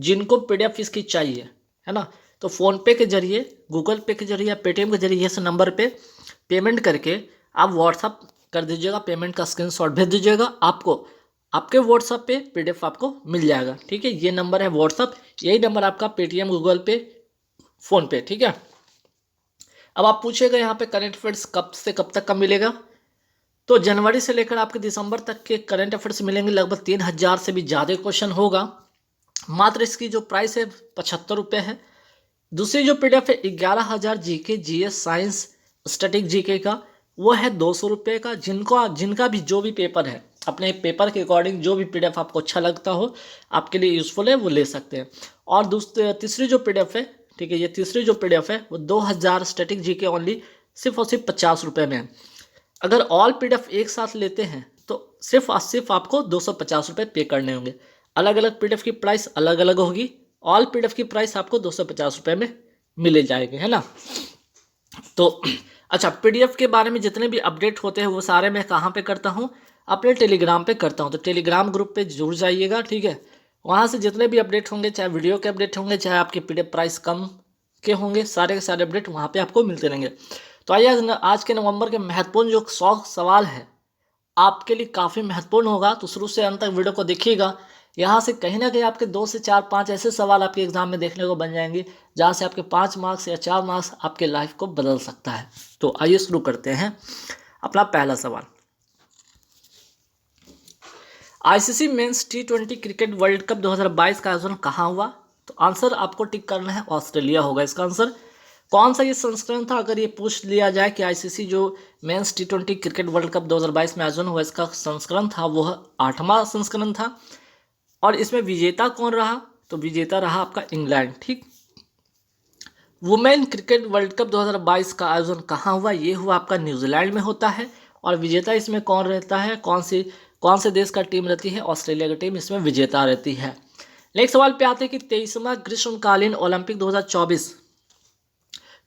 जिनको पीडीएफ इसकी चाहिए है ना, तो फ़ोनपे के जरिए, गूगल पे के जरिए या पेटीएम के जरिए इस नंबर पे पेमेंट करके आप व्हाट्सअप कर दीजिएगा, पेमेंट का स्क्रीनशॉट भेज दीजिएगा, आपको आपके व्हाट्सअप पे पीडीएफ आपको मिल जाएगा। ठीक है, ये नंबर है व्हाट्सअप, यही नंबर आपका पेटीएम, गूगल पे, फ़ोनपे। ठीक है, अब आप पूछेगा यहाँ पे करंट अफेयर्स कब से कब तक का मिलेगा, तो जनवरी से लेकर आपके दिसंबर तक के करंट अफेयर्स मिलेंगे। लगभग 3000 से भी ज़्यादा क्वेश्चन होगा। मात्र इसकी जो प्राइस है 75 रुपये है। दूसरी जो पीडीएफ है 11,000 GK, GS, science, static GK का, वो है 200 रुपये का। जिनका भी जो भी पेपर है, अपने पेपर के अकॉर्डिंग जो भी पीडीएफ आपको अच्छा लगता हो, आपके लिए यूज़फुल है, वो ले सकते हैं। और तीसरी जो पीडीएफ है, ठीक है, ये तीसरी जो पीडीएफ है वो 2000 स्टैटिक जीके ओनली, सिर्फ और सिर्फ 50 रुपये में है। अगर ऑल पीडीएफ एक साथ लेते हैं तो सिर्फ और सिर्फ आपको 250 रुपये पे करने होंगे। अलग अलग पीडीएफ की प्राइस अलग अलग होगी। ऑल पीडीएफ की प्राइस आपको 250 रुपये में मिले जाएंगे, है ना। तो अच्छा, पीडीएफ के बारे में जितने भी अपडेट होते हैं वो सारे मैं कहाँ पे करता हूँ, अपने टेलीग्राम पे करता हूँ। तो टेलीग्राम ग्रुप पे जुड़ जाइएगा, ठीक है। वहाँ से जितने भी अपडेट होंगे, चाहे वीडियो के अपडेट होंगे, चाहे आपके पीडीएफ प्राइस कम के होंगे, सारे के सारे अपडेट वहाँ पे आपको मिलते रहेंगे। तो आइए, आज के नवंबर के महत्वपूर्ण जो 100 सवाल है आपके लिए काफ़ी महत्वपूर्ण होगा, तो शुरू से अंत तक वीडियो को देखिएगा। यहाँ से कहीं ना कहीं आपके 2 से 4, 5 ऐसे सवाल आपके एग्जाम में देखने को बन जाएंगे जहाँ से आपके 5 मार्क्स या 4 मार्क्स आपके लाइफ को बदल सकता है। तो आइए शुरू करते हैं अपना पहला सवाल। ICC men's T20 cricket world cup 2022 का आयोजन कहाँ हुआ? तो आंसर आपको टिक करना है, ऑस्ट्रेलिया होगा इसका आंसर। कौन सा ये संस्करण था? अगर ये पूछ लिया जाए कि आईसीसी जो mains T20 cricket world cup 2022 में आयोजन हुआ, इसका संस्करण था, वह 8वां संस्करण था। और इसमें विजेता कौन रहा? तो विजेता रहा आपका इंग्लैंड। ठीक। वुमेन क्रिकेट वर्ल्ड कप 2022 का आयोजन कहाँ हुआ? ये हुआ आपका न्यूजीलैंड में होता है। और विजेता इसमें कौन रहता है? कौन से देश का टीम रहती है? ऑस्ट्रेलिया की टीम इसमें विजेता रहती है। नेक्स्ट सवाल पे आते हैं कि 23वां ग्रीष्मकालीन ओलंपिक 2024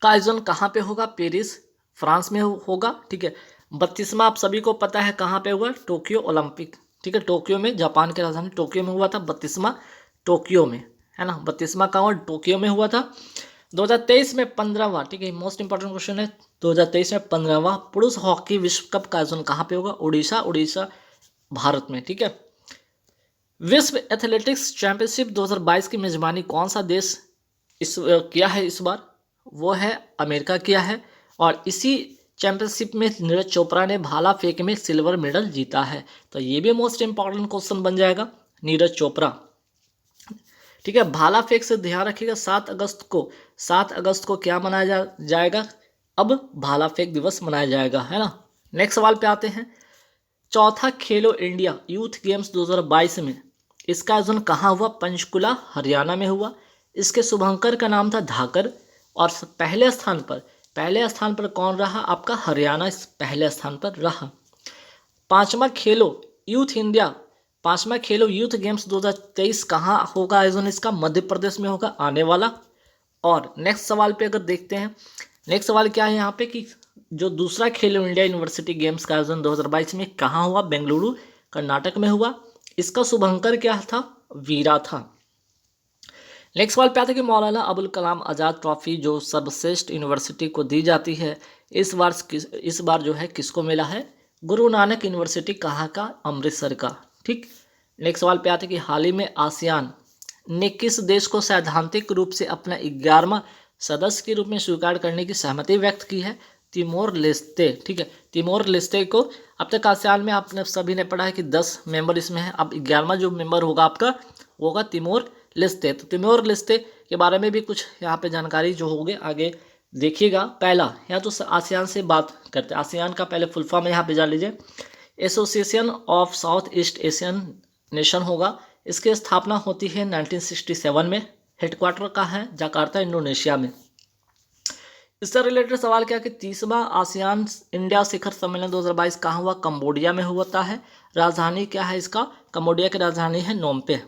का आयोजन कहाँ पे होगा? पेरिस, फ्रांस में होगा। ठीक है। 32वां आप सभी को पता है कहाँ पे हुआ? Tokyo Olympic. ठीक है, टोक्यो में, जापान की राजधानी टोक्यो में हुआ था। 32वां टोक्यो में, है ना। 32वां कहाँ हुआ? टोक्यो में हुआ था। 2023 में 15वां, ठीक है, मोस्ट इंपॉर्टेंट क्वेश्चन है, 2023 में 15वां पुरुष हॉकी विश्व कप का आयोजन कहाँ पे होगा? उड़ीसा भारत में। ठीक है। विश्व एथलेटिक्स चैंपियनशिप 2022 की मेजबानी कौन सा देश किया है इस बार? वो है अमेरिका किया है। और इसी चैंपियनशिप में नीरज चोपड़ा ने भाला फेंक में सिल्वर मेडल जीता है। तो ये भी मोस्ट इंपॉर्टेंट क्वेश्चन बन जाएगा, नीरज चोपड़ा। ठीक है, भाला फेंक से ध्यान रखिएगा, 7 अगस्त को क्या मनाया जाएगा? अब भाला फेंक दिवस मनाया जाएगा, है ना। नेक्स्ट सवाल पे आते हैं। चौथा खेलो इंडिया यूथ गेम्स 2022 में इसका आयोजन कहाँ हुआ? पंचकुला, हरियाणा में हुआ। इसके शुभंकर का नाम था धाकर। और पहले स्थान पर कौन रहा? आपका हरियाणा इस पहले स्थान पर रहा। पांचवा खेलो यूथ गेम्स 2023 कहाँ होगा आयोजन इसका? मध्य प्रदेश में होगा, आने वाला। और नेक्स्ट सवाल पे अगर देखते हैं, नेक्स्ट सवाल क्या है यहाँ पे कि जो दूसरा खेलो इंडिया यूनिवर्सिटी गेम्स का आयोजन 2022 में कहाँ हुआ? बेंगलुरु, कर्नाटक में हुआ। इसका शुभंकर क्या था? वीरा था। नेक्स्ट सवाल पे आता है कि मौलाना अबुल कलाम आज़ाद ट्रॉफी जो सर्वश्रेष्ठ यूनिवर्सिटी को दी जाती है, इस बार जो है किसको मिला है? गुरु नानक यूनिवर्सिटी, कहाँ का? अमृतसर का। ठीक। नेक्स्ट सवाल पे आते हैं कि हाल ही में आसियान ने किस देश को सैद्धांतिक रूप से अपना 11वां सदस्य के रूप में स्वीकार करने की सहमति व्यक्त की है? Timor Leste. ठीक है, तिमोर लेस्ते को, अब तक आसियान में आपने सभी ने पढ़ा है कि 10 मेंबर इसमें है। अब 11वां जो मेंबर होगा आपका वो होगा तिमोर लेस्ते। तो तिमोर लेस्ते के बारे में भी कुछ यहाँ पे जानकारी जो होगी आगे देखिएगा। पहला, यहाँ तो आसियान से बात करते हैं। आसियान का पहले फुल फॉर्म यहाँ पे जान लीजिए, association of south east Asian nation होगा। इसकी स्थापना होती है 1967 में। हेडक्वार्टर का है जकार्ता, इंडोनेशिया में। इससे रिलेटेड सवाल क्या कि 30वां आसियान इंडिया शिखर सम्मेलन 2022 कहाँ हुआ? कंबोडिया में होता है। राजधानी क्या है इसका? कंबोडिया की राजधानी है नोम्पे।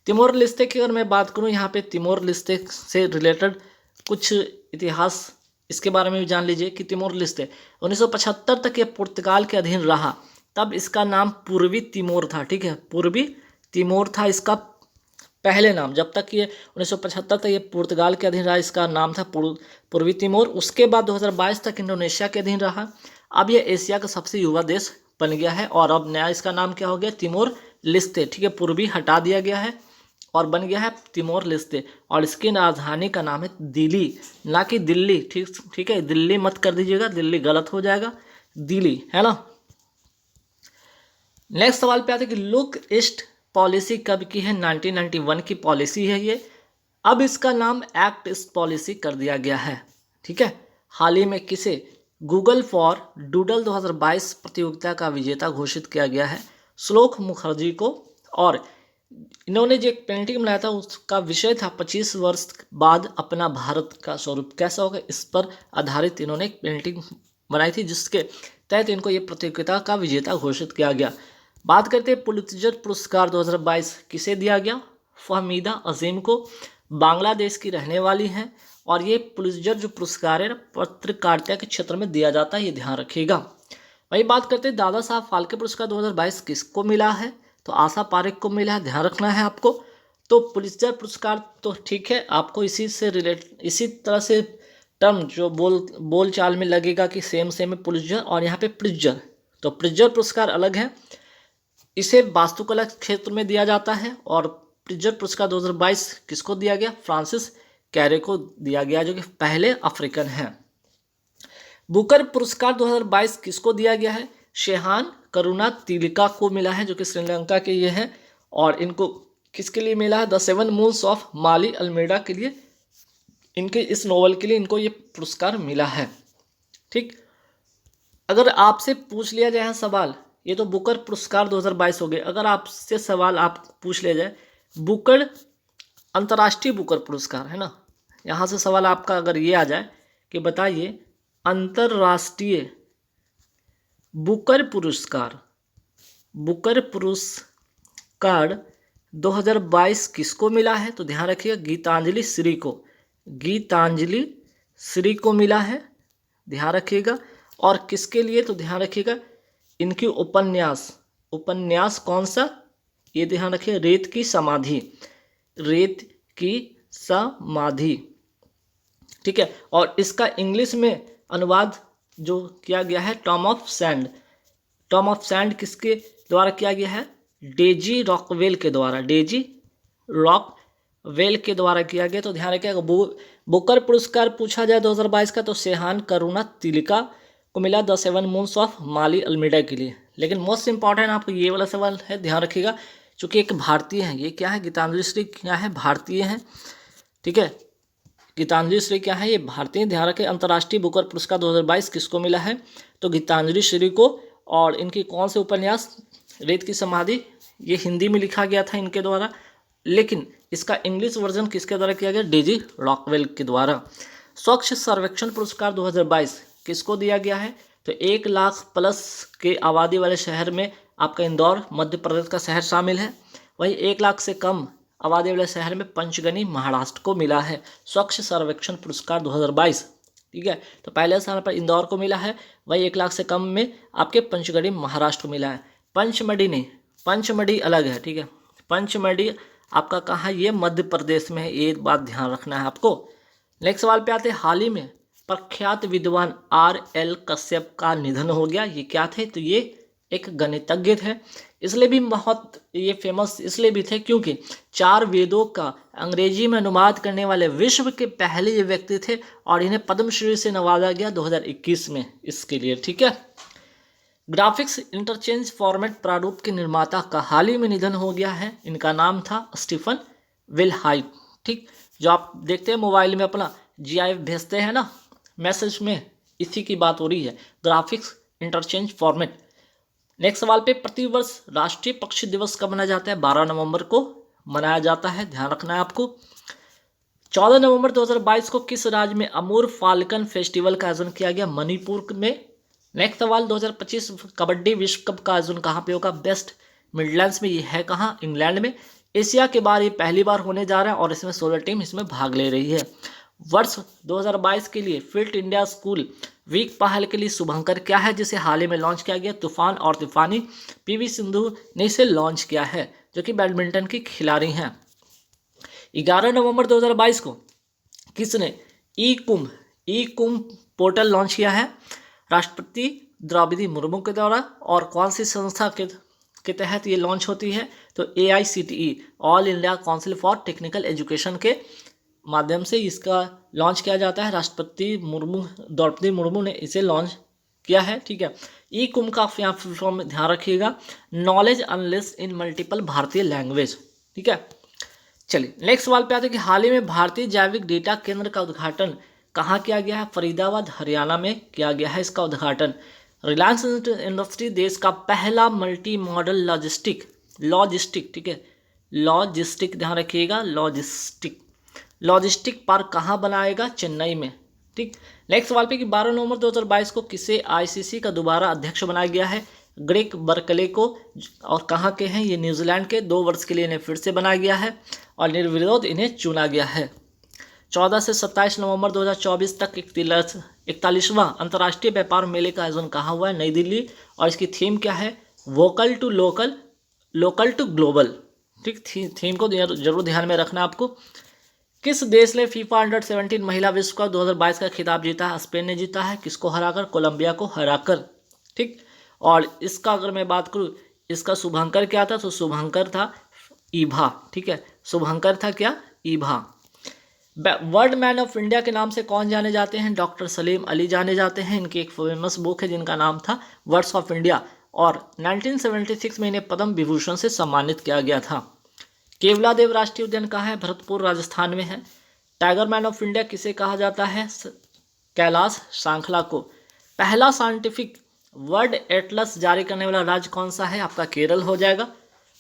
तिमोर लेस्ते की अगर मैं बात करूँ, यहाँ पे तिमोर लेस्ते से रिलेटेड कुछ इतिहास इसके बारे में भी जान लीजिए कि तिमोर लेस्ते 1975 तक ये पुर्तगाल के अधीन रहा। तब इसका नाम पूर्वी तिमोर था। ठीक है, पूर्वी तिमोर था इसका पहले नाम, जब तक ये 1975 तक ये पुर्तगाल के अधीन रहा, इसका नाम था पूर्वी तिमोर। उसके बाद 2022 तक इंडोनेशिया के अधीन रहा। अब ये एशिया का सबसे युवा देश बन गया है और अब नया इसका नाम क्या हो गया, तिमोर लिस्ते। ठीक है, पूर्वी हटा दिया गया है और बन गया है तिमोर लिस्ते। और इसकी राजधानी का नाम है दिल्ली, ना कि दिल्ली। ठीक है, दिल्ली मत कर दीजिएगा, दिल्ली गलत हो जाएगा, दिल्ली है ना। नेक्स्ट सवाल पे आते हैं कि लुक ईस्ट पॉलिसी कब की है, 1991 की पॉलिसी है ये। अब इसका नाम एक्ट ईस्ट पॉलिसी कर दिया गया है। ठीक है, हाल ही में किसे गूगल फॉर डूडल 2022 प्रतियोगिता का विजेता घोषित किया गया है, श्लोक मुखर्जी को। और इन्होंने जो एक पेंटिंग बनाया था उसका विषय था 25 वर्ष बाद अपना भारत का स्वरूप कैसा होगा, इस पर आधारित इन्होंने एक पेंटिंग बनाई थी जिसके तहत इनको ये प्रतियोगिता का विजेता घोषित किया गया। बात करते हैं पुलित्जर पुरस्कार 2022 किसे दिया गया, फहमीदा अजीम को, बांग्लादेश की रहने वाली हैं। और ये पुलित्जर जो पुरस्कार है पत्रकारिता के क्षेत्र में दिया जाता है, ये ध्यान रखिएगा। वही बात करते हैं दादा साहब फाल्के पुरस्कार 2022 किसको मिला है, तो आशा पारेख को मिला है, ध्यान रखना है आपको। तो पुलित्जर पुरस्कार तो ठीक है, आपको इसी से इसी तरह से टर्म जो बोल चाल में लगेगा कि सेम है पुलित्जर और यहाँ पे प्रिट्जर। तो प्रिट्जर पुरस्कार अलग है, इसे वास्तुकला क्षेत्र में दिया जाता है। और प्रिट्जर पुरस्कार 2022 किसको दिया गया, फ्रांसिस कैरे को दिया गया जो कि पहले अफ्रीकन हैं। बुकर पुरस्कार 2022 किसको दिया गया है, शेहान करुणा तिलका को मिला है जो कि श्रीलंका के ये हैं। और इनको किसके लिए मिला है, the seven moons of Maali Almeida के लिए, इनके इस नोवेल के लिए इनको ये पुरस्कार मिला है। ठीक, अगर आपसे पूछ लिया जाए सवाल, ये तो बुकर पुरस्कार 2022 हो गए, अगर आपसे सवाल आप पूछ लिया जाए बुकर अंतर्राष्ट्रीय बुकर पुरस्कार है ना, यहाँ से सवाल आपका अगर ये आ जाए कि बताइए अंतर्राष्ट्रीय बुकर पुरस्कार 2022 किसको मिला है, तो ध्यान रखिएगा गीतांजलि श्री को, गीतांजलि श्री को मिला है, ध्यान रखिएगा। और किसके लिए, तो ध्यान रखिएगा इनकी उपन्यास कौन सा, ये ध्यान रखिए, रेत की समाधि, रेत की समाधि। ठीक है, और इसका इंग्लिश में अनुवाद जो किया गया है Tom of sand, Tom of sand किसके द्वारा किया गया है, डेजी रॉकवेल के द्वारा, डेजी रॉकवेल के द्वारा किया गया। तो ध्यान रखिएगा बुकर पुरस्कार पूछा जाए 2022 का तो शेहान करुणा तिलका को मिला the seven moons of Maali Almeida के लिए। लेकिन मोस्ट इंपॉर्टेंट आपको ये वाला सवाल है, ध्यान रखिएगा चूँकि एक भारतीय है, ये क्या है गीतांजलि श्री क्या है, भारतीय है। ठीक है, गीतांजलि श्री क्या है, ये भारतीय, ध्यान रखें। अंतर्राष्ट्रीय बुकर पुरस्कार 2022 किसको मिला है, तो गीतांजलि श्री को। और इनकी कौन से उपन्यास, रेत की समाधि, ये हिंदी में लिखा गया था इनके द्वारा, लेकिन इसका इंग्लिश वर्जन किसके द्वारा किया गया, डेजी रॉकवेल के द्वारा। स्वच्छ सर्वेक्षण पुरस्कार 2022 किसको दिया गया है, तो 1 लाख प्लस के आबादी वाले शहर में आपका इंदौर मध्य प्रदेश का शहर शामिल है। वही 1 लाख से कम आबादी वाले शहर में पंचगनी महाराष्ट्र को मिला है स्वच्छ सर्वेक्षण पुरस्कार 2022। ठीक है, तो पहले स्थान पर इंदौर को मिला है, वही 1 लाख से कम में आपके पंचगढ़ी महाराष्ट्र को मिला है। पंचमढ़ी नहीं, पंचमढ़ी अलग है। ठीक है, पंचमढ़ी आपका कहाँ, ये मध्य प्रदेश में है, ये बात ध्यान रखना है आपको। नेक्स्ट सवाल पे आते हैं, हाल ही में प्रख्यात विद्वान R.L. कश्यप का निधन हो गया। ये क्या थे, तो ये एक गणितज्ञ थे, इसलिए भी बहुत ये फेमस इसलिए भी थे क्योंकि 4 वेदों का अंग्रेजी में अनुवाद करने वाले विश्व के पहले ये व्यक्ति थे और इन्हें पद्मश्री से नवाजा गया 2021 में इसके लिए। ठीक है, ग्राफिक्स इंटरचेंज फॉर्मेट प्रारूप के निर्माता का हाल ही में निधन हो गया है, इनका नाम था स्टीफन विलहाइट। ठीक, जो आप देखते हैं मोबाइल में अपना GIF भेजते हैं ना मैसेज में, इसी की बात हो रही है, ग्राफिक्स इंटरचेंज फॉर्मेट। नेक्स्ट सवाल पे, प्रतिवर्ष राष्ट्रीय पक्षी दिवस कब मनाया जाता है, 12 नवंबर को मनाया जाता है, ध्यान रखना है आपको। 14 नवंबर 2022 को किस राज्य में अमूर फाल्कन फेस्टिवल का आयोजन किया गया, मणिपुर में। नेक्स्ट सवाल, 2025 कबड्डी विश्व कप का आयोजन कहाँ पे होगा, वेस्ट मिडलैंड्स में, ये है कहाँ, इंग्लैंड में। एशिया के बाहर ये पहली बार होने जा रहा है और इसमें 16 टीम इसमें भाग ले रही है। वर्ष 2022 के लिए फिट इंडिया स्कूल वीक पहल के लिए शुभंकर क्या है, जिसे हाल ही में लॉन्च किया गया, तूफान और तूफानी। PV सिंधु ने इसे लॉन्च किया है, जो कि बैडमिंटन की खिलाड़ी हैं। 11 नवंबर 2022 को किसने ई कुंभ पोर्टल लॉन्च किया है? राष्ट्रपति द्रौपदी मुर्मू के द्वारा। और कौन सी संस्था के तहत ये लॉन्च होती है? तो AICTE all India council for technical education के माध्यम से इसका लॉन्च किया जाता है। राष्ट्रपति द्रौपदी मुर्मू ने इसे लॉन्च किया है। ठीक है, ई कुंभ का यहाँ फॉर्म में ध्यान रखिएगा, नॉलेज अनलिस्ट इन मल्टीपल भारतीय लैंग्वेज। ठीक है, चलिए नेक्स्ट सवाल पे आते हैं कि हाल ही में भारतीय जैविक डेटा केंद्र का उद्घाटन कहाँ किया गया है? फरीदाबाद हरियाणा में किया गया है इसका उद्घाटन। रिलायंस इंडस्ट्री देश का पहला मल्टी मॉडल लॉजिस्टिक ठीक है, लॉजिस्टिक ध्यान रखिएगा, लॉजिस्टिक पार्क कहाँ बनाएगा? चेन्नई में। ठीक, नेक्स्ट सवाल पे कि 12 नवंबर 2022 को किसे ICC का दोबारा अध्यक्ष बनाया गया है? ग्रेग बर्कले को। और कहाँ के हैं ये? न्यूजीलैंड के। 2 वर्ष के लिए इन्हें फिर से बनाया गया है और निर्विरोध इन्हें चुना गया है। 14 से 27 नवंबर 2024 तक 41वां अंतर्राष्ट्रीय व्यापार मेले का आयोजन कहाँ हुआ है? नई दिल्ली। और इसकी थीम क्या है? Vocal to local, local to global. ठीक, थीम को जरूर ध्यान में रखना आपको। किस देश ने फीफा अंडर-17 महिला विश्व कप 2022 का खिताब जीता है? स्पेन ने जीता है। किसको हराकर? कोलंबिया को हराकर। ठीक, और इसका अगर मैं बात करूँ, इसका शुभंकर क्या था? तो शुभंकर था ईभा। ठीक है, शुभंकर था क्या? ईभा। वर्ल्ड मैन ऑफ इंडिया के नाम से कौन जाने जाते हैं? डॉक्टर सलीम अली जाने जाते हैं। इनकी एक फेमस बुक है जिनका नाम था वर्ड्स ऑफ इंडिया, और 1976 में इन्हें पद्म विभूषण से सम्मानित किया गया था। केवलादेव राष्ट्रीय उद्यान कहाँ है? भरतपुर राजस्थान में है। टाइगर मैन ऑफ इंडिया किसे कहा जाता है? कैलाश सांखला को। पहला साइंटिफिक वर्ल्ड एटलस जारी करने वाला राज्य कौन सा है? आपका केरल हो जाएगा।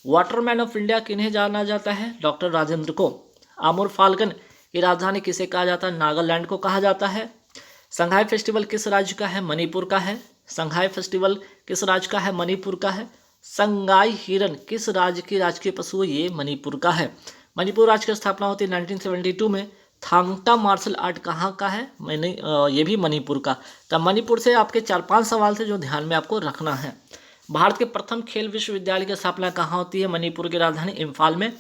वाटर मैन ऑफ इंडिया किन्हें जाना जाता है? डॉक्टर राजेंद्र को। आमुर फाल्कन की राजधानी किसे कहा जाता है? नागालैंड को कहा जाता है। संघाई फेस्टिवल किस राज्य का है? मणिपुर का है। संघाई फेस्टिवल किस राज्य का है? मणिपुर का है। संगाई हिरन किस राज्य की राजकीय पशु है? ये मणिपुर का है। मणिपुर राज्य की स्थापना होती है 1972 में। थांगटा मार्शल आर्ट कहाँ का है? ये भी मणिपुर का। तो मणिपुर से आपके 4-5 सवाल थे जो ध्यान में आपको रखना है। भारत के प्रथम खेल विश्वविद्यालय की स्थापना कहाँ होती है? मणिपुर की राजधानी इम्फाल में।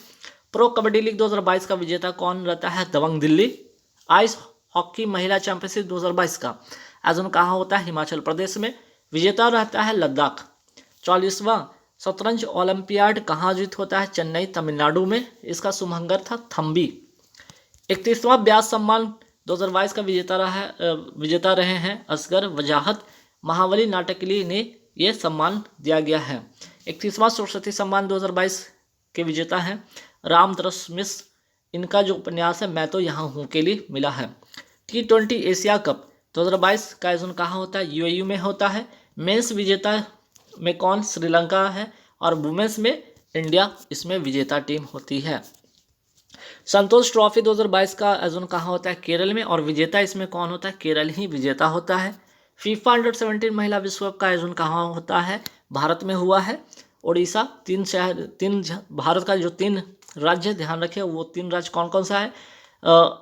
प्रो कबड्डी लीग 2022 का विजेता कौन रहता है? दबंग दिल्ली। आइस हॉकी महिला चैंपियनशिप 2022 का आयोजन कहाँ होता है? हिमाचल प्रदेश में। विजेता रहता है लद्दाख। 44वां शतरंज ओलंपियाड कहाँ आयोजित होता है? चेन्नई तमिलनाडु में। इसका शुभंकर था थम्बी। 31वां व्यास सम्मान 2022 का विजेता रहे हैं असगर वजाहत। महाबली नाटक के लिए इन्हें यह सम्मान दिया गया है। 31वां सरस्वती सम्मान 2022 के विजेता हैं रामदरस मिश्र। इनका जो उपन्यास है मैं तो यहाँ हूँ के लिए मिला है। T20 एशिया कप 2022 का आयोजन कहाँ होता है? UAE में होता है। मेंस विजेता में कौन? श्रीलंका है। और वुमेन्स में इंडिया इसमें विजेता टीम होती है। संतोष ट्रॉफी 2022 का आयोजन कहाँ होता है? केरल में। और विजेता इसमें कौन होता है? केरल ही विजेता होता है। फीफा अंडर-17 महिला विश्व कप का आयोजन कहाँ होता है? भारत में हुआ है। उड़ीसा। भारत का जो 3 राज्य ध्यान रखिए, वो 3 राज्य कौन कौन सा है?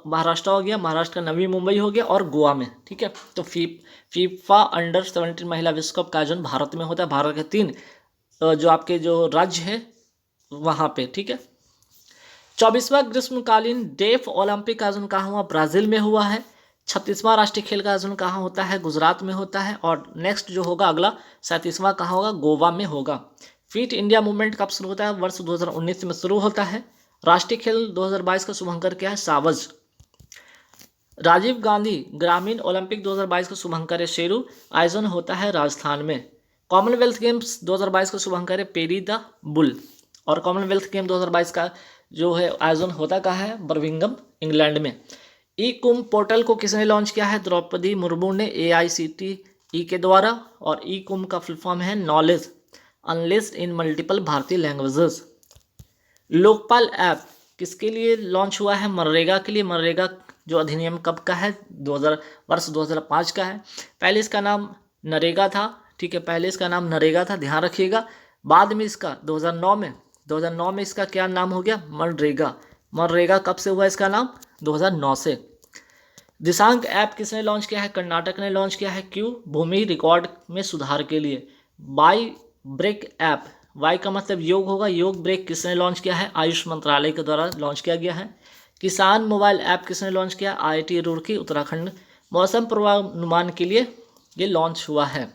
महाराष्ट्र हो गया, महाराष्ट्र का नवी मुंबई हो गया, और गोवा में। ठीक है, तो फीफा अंडर-17 महिला विश्व कप का आयोजन भारत में होता है। भारत के 3 जो आपके जो राज्य है वहाँ पे। ठीक है, 24वां ग्रीष्मकालीन डेफ ओलंपिक का आयोजन कहाँ हुआ? ब्राजील में हुआ है। 36वां राष्ट्रीय खेल का आयोजन कहाँ होता है? गुजरात में होता है। और नेक्स्ट जो होगा अगला 37वां कहाँ होगा? गोवा में होगा। फिट इंडिया मूवमेंट कब शुरू होता है? वर्ष 2019 में शुरू होता है। राष्ट्रीय खेल 2022 का शुभंकर क्या है? सावज। राजीव गांधी ग्रामीण ओलंपिक 2022 का शुभंकर है शेरू। आयोजन होता है राजस्थान में। कॉमनवेल्थ गेम्स 2022 का शुभंकर है पेरी द बुल। और कॉमनवेल्थ गेम 2022 का जो है आयोजन होता कहाँ है? बर्मिंघम इंग्लैंड में। ई कुंभ पोर्टल को किसने लॉन्च किया है? द्रौपदी मुर्मू ने AICTE के द्वारा। और ई कुंभ का फुल फॉर्म है नॉलेज अनलिस्ट इन मल्टीपल भारतीय लैंग्वेजेस। लोकपाल ऐप किसके लिए लॉन्च हुआ है? मनरेगा के लिए। मनरेगा जो अधिनियम कब का है? वर्ष 2005 का है। पहले इसका नाम नरेगा था। ठीक है, पहले इसका नाम नरेगा था, ध्यान रखिएगा। बाद में इसका 2009 में इसका क्या नाम हो गया? मनरेगा। मनरेगा कब से हुआ इसका नाम? 2009 से। दिशांक ऐप किसने लॉन्च किया है? कर्नाटक ने लॉन्च किया है। क्यों? भूमि रिकॉर्ड में सुधार के लिए। बाई ब्रेक ऐप, वाई का मतलब योग होगा, योग ब्रेक किसने लॉन्च किया है? आयुष मंत्रालय के द्वारा लॉन्च किया गया है। किसान मोबाइल ऐप किसने लॉन्च किया? IIT रुड़की उत्तराखंड। मौसम पूर्वानुमान के लिए ये लॉन्च हुआ है।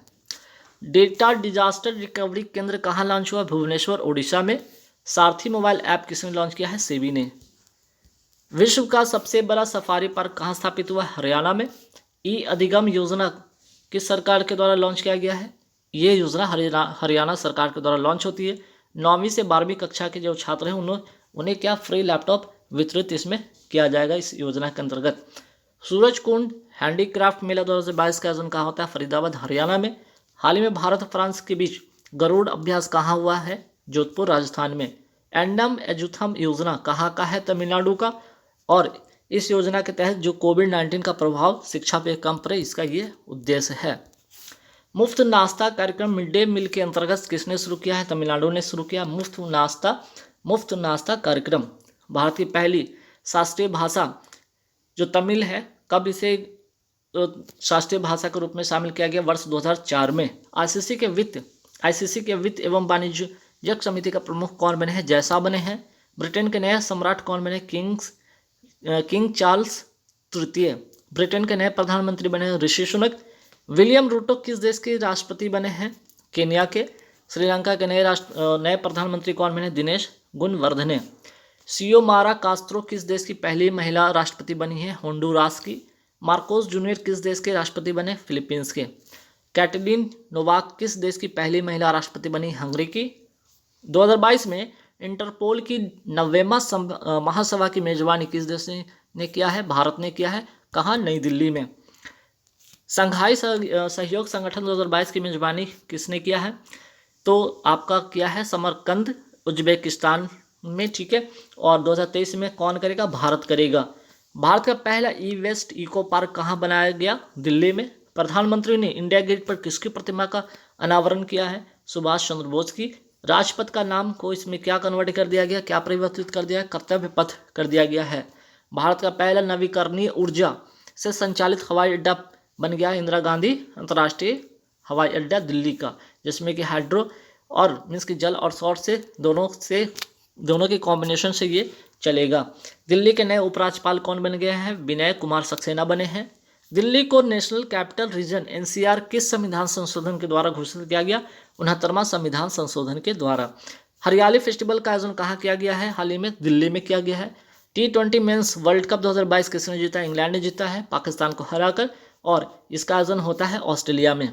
डेटा डिजास्टर रिकवरी केंद्र कहाँ लॉन्च हुआ? भुवनेश्वर ओडिशा में। सारथी मोबाइल ऐप किसने लॉन्च किया है? सेबी ने। विश्व का सबसे बड़ा सफारी पार्क कहाँ स्थापित हुआ? हरियाणा में। ई अधिगम योजना किस सरकार के द्वारा लॉन्च किया गया है? ये योजना हरियाणा सरकार के द्वारा लॉन्च होती है। 9वीं से 12वीं कक्षा के जो छात्र हैं उन्हें क्या फ्री लैपटॉप वितरित इसमें किया जाएगा इस योजना के अंतर्गत। सूरज कुंड हैंडीक्राफ्ट मेला 2022 का आयोजन कहाँ होता है? फरीदाबाद हरियाणा में। हाल ही में भारत फ्रांस के बीच गरुड़ अभ्यास कहाँ हुआ है? जोधपुर राजस्थान में। एंडम एजुथम योजना कहाँ का है? तमिलनाडु का। और इस योजना के तहत जो कोविड-19 का प्रभाव शिक्षा पे कम पड़े, इसका ये उद्देश्य है। मुफ्त नाश्ता कार्यक्रम मिड डे मील के अंतर्गत किसने शुरू किया है? तमिलनाडु ने शुरू किया मुफ्त नाश्ता कार्यक्रम। भारत की पहली शास्त्रीय भाषा जो तमिल है, कब इसे शास्त्रीय भाषा के रूप में शामिल किया गया? वर्ष 2004 में। आईसीसी के वित्त एवं वाणिज्यिक समिति का प्रमुख कौन बने हैं? जैसा बने हैं। ब्रिटेन के नए सम्राट कौन बने? किंग चार्ल्स तृतीय। ब्रिटेन के नए प्रधानमंत्री बने हैं ऋषि सुनक। विलियम रूटो किस देश के राष्ट्रपति बने हैं? केन्या के। श्रीलंका के नए प्रधानमंत्री कौन बने? दिनेश गुणवर्धने। सियोमारा कास्त्रो किस देश की पहली महिला राष्ट्रपति बनी है? होंडुरास की। मार्कोस जूनियर किस देश के राष्ट्रपति बने? फिलीपींस के। कैटलीन नोवाक किस देश की पहली महिला राष्ट्रपति बनी? हंगरी की। 2022 में इंटरपोल की 90वां महासभा की मेजबानी किस देश ने किया है? भारत ने किया है। कहाँ? नई दिल्ली में। संघाई सहयोग संगठन 2022 की मेजबानी किसने किया है? तो आपका किया है समरकंद उज्बेकिस्तान में, ठीक है। और 2023 में कौन करेगा? भारत करेगा। भारत का पहला ई वेस्ट इको पार्क कहाँ बनाया गया? दिल्ली में। प्रधानमंत्री ने इंडिया गेट पर किसकी प्रतिमा का अनावरण किया है? सुभाष चंद्र बोस की। राजपथ का नाम को इसमें क्या कन्वर्ट कर दिया गया? क्या परिवर्तित कर दिया? कर्तव्य पथ कर दिया गया है। भारत का पहला नवीकरणीय ऊर्जा से संचालित हवाई अड्डा बन गया इंदिरा गांधी अंतर्राष्ट्रीय हवाई अड्डा दिल्ली का, जिसमें कि हाइड्रो और मीन्स की जल और सौर से दोनों के कॉम्बिनेशन से ये चलेगा। दिल्ली के नए उपराज्यपाल कौन बन गए हैं? विनय कुमार सक्सेना बने हैं। दिल्ली को नेशनल कैपिटल रीजन NCR किस संविधान संशोधन के द्वारा घोषित किया गया? 69वां संविधान संशोधन के द्वारा। हरियाली फेस्टिवल का आयोजन कहाँ किया गया है? हाल ही में दिल्ली में किया गया है। T20 मेंस वर्ल्ड कप 2022 किसने जीता? इंग्लैंड ने जीता है पाकिस्तान को हराकर, और इसका आयोजन होता है ऑस्ट्रेलिया में।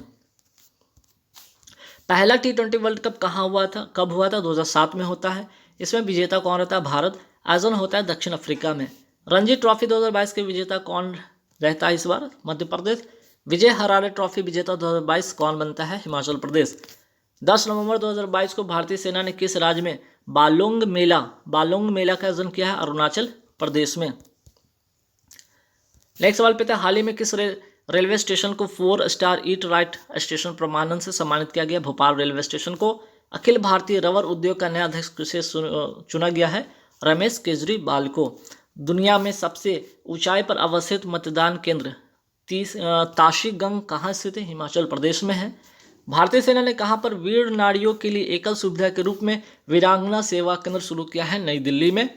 पहला T20 वर्ल्ड कप कहाँ हुआ था? कब हुआ था? 2007 में होता है। इसमें विजेता कौन रहता है? भारत। आयोजन होता है दक्षिण अफ्रीका में। रणजी ट्रॉफी 2022 के विजेता कौन रहता है इस बार? मध्य प्रदेश। विजय हरारे ट्रॉफी विजेता 2022 कौन बनता है? हिमाचल प्रदेश। 10 नवंबर 2022 को भारतीय सेना ने किस राज्य में बालोंग मेला का आयोजन किया है? अरुणाचल प्रदेश में। नेक्स्ट सवाल पे था, हाल ही में किस रेलवे स्टेशन को 4 स्टार ईट राइट स्टेशन प्रमाणन से सम्मानित किया गया? भोपाल रेलवे स्टेशन को। अखिल भारतीय रबर उद्योग का नया अध्यक्ष किसे चुना गया है? रमेश केजरीवाल को। दुनिया में सबसे ऊंचाई पर अवस्थित मतदान केंद्र ताशी गंग कहाँ स्थित है? हिमाचल प्रदेश में है। भारतीय सेना ने कहाँ पर वीर नारियों के लिए एकल सुविधा के रूप में वीरांगना सेवा केंद्र शुरू किया है? नई दिल्ली में।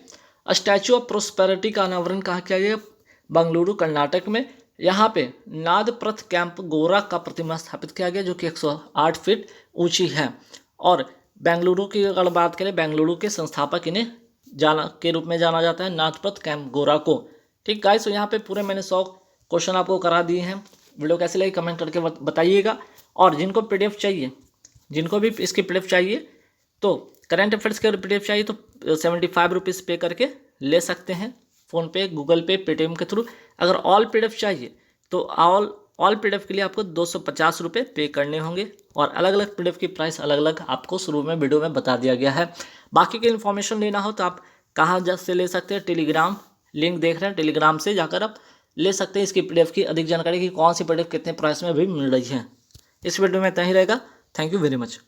स्टैचू ऑफ प्रोस्पेरिटी का अनावरण कहाँ किया गया? बेंगलुरु कर्नाटक में। यहाँ पे नादप्रथ कैंप गोरा का प्रतिमा स्थापित किया गया, जो कि 108 फीट ऊंची है। और बेंगलुरु की अगर बात करें, बेंगलुरु के संस्थापक इन्हें के रूप में जाना जाता है, नादप्रथ कैंप गोरा को। ठीक गाइस, तो यहाँ पे पूरे मैंने 100 क्वेश्चन आपको करा दिए हैं। वीडियो कैसे लगी कमेंट करके बताइएगा। और जिनको PDF चाहिए, जिनको भी इसकी PDF चाहिए, तो करंट अफेयर्स के PDF चाहिए तो 75 रुपीज़ पे करके ले सकते हैं, फ़ोनपे, गूगल पे, पेटीएम के थ्रू। अगर ऑल PDF चाहिए तो ऑल PDF के लिए आपको 250 रुपये पे करने होंगे। और अलग अलग PDF की प्राइस अलग अलग आपको शुरू में वीडियो में बता दिया गया है। बाकी की इन्फॉर्मेशन लेना हो तो आप कहाँ से ले सकते हैं? टेलीग्राम लिंक देख रहे हैं, टेलीग्राम से जाकर आप ले सकते हैं इसकी PDF की अधिक जानकारी की, कौन सी PDF कितने प्राइस में भी मिल रही है। इस वीडियो में इतना ही रहेगा। Thank you very much.